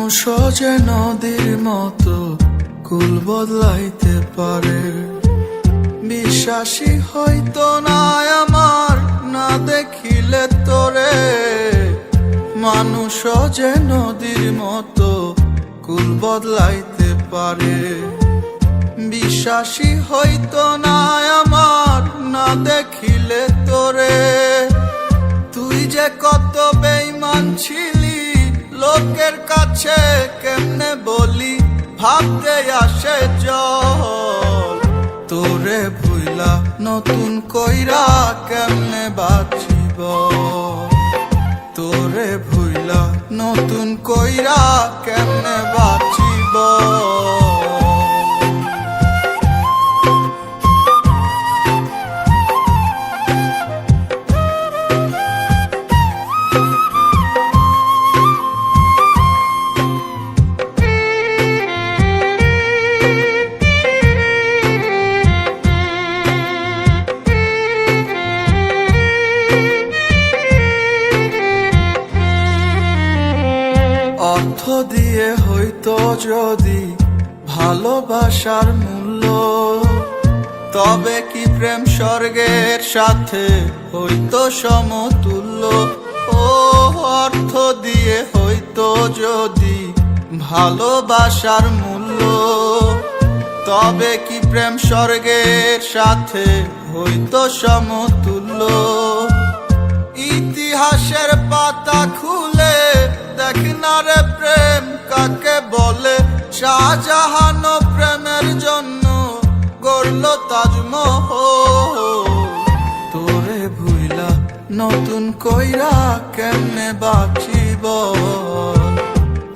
মানুষও যে নদীর মতো কুল বদলাইতে পারে, বিশ্বাসী হইতো না আমার না দেখিলে তোরে। মানুষও যে নদীর মতো কুল বদলাইতে পারে, বিশ্বাসী হইতো না আমার না দেখিলে তোরে। তুই যে কত বেঈমান ছিলি লোকের কাছে কেমনে বলি, ভাবতে আসে জল। তোরে ভুইলা নতুন কইরা কেমনে বাঁচিব, তোরে ভুইলা নতুন কইরা কেমনে বাঁচিব। অর্থ দিয়ে হইতো যদি ভালোবাসার মূল্য, তবে কি প্রেম স্বর্গের সাথে হইতো সমতুল্য। ও অর্থ দিয়ে হইতো যদি ভালোবাসার মূল্য, তবে কি প্রেম স্বর্গের সাথে হইতো সমতুল্য। ইতিহাসের পাতা খুলে দেখ না রে প্রেম কাকে বলে, শাহজাহান প্রেমের জন্য গড়ল তাজমহল। তোরে ভুইলা নতুন কইরা কেমনে বাঁচিব,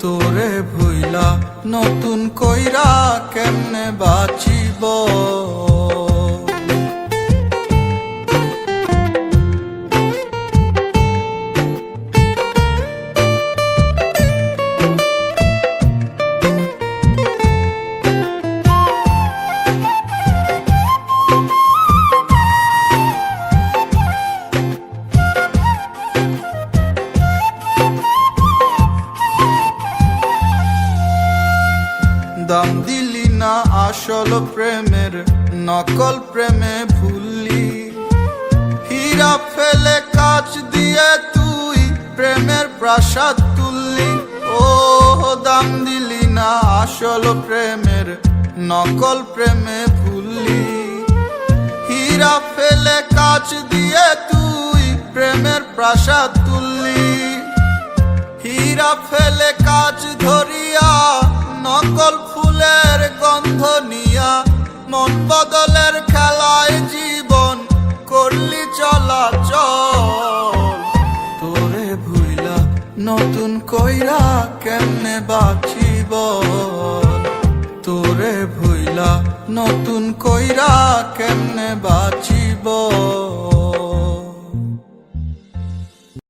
তোরে ভুইলা নতুন কইরা কেমনে বাঁচিব। দাম দিলি না আসল প্রেমের, নকল প্রেমে ভুললি। হীরা ফেলে কাচ দিয়ে তুই প্রেমের প্রাসাদ তুললি। ও দাম দিলি না আসল প্রেমের, নকল প্রেমে ভুললি। হীরা ফেলে কাচ দিয়ে তুই প্রেমের প্রাসাদ তুললি। হীরা ফেলে কাচ ধরিয়া নকল ফুলের গন্ধ নিয়া, মন বদলের খেলায় জীবন করলি চলাচল। তোরে ভুইলা নতুন কইরা কেমনে বাঁচিব, তোরে ভুইলা নতুন কইরা কেমনে বাঁচিব।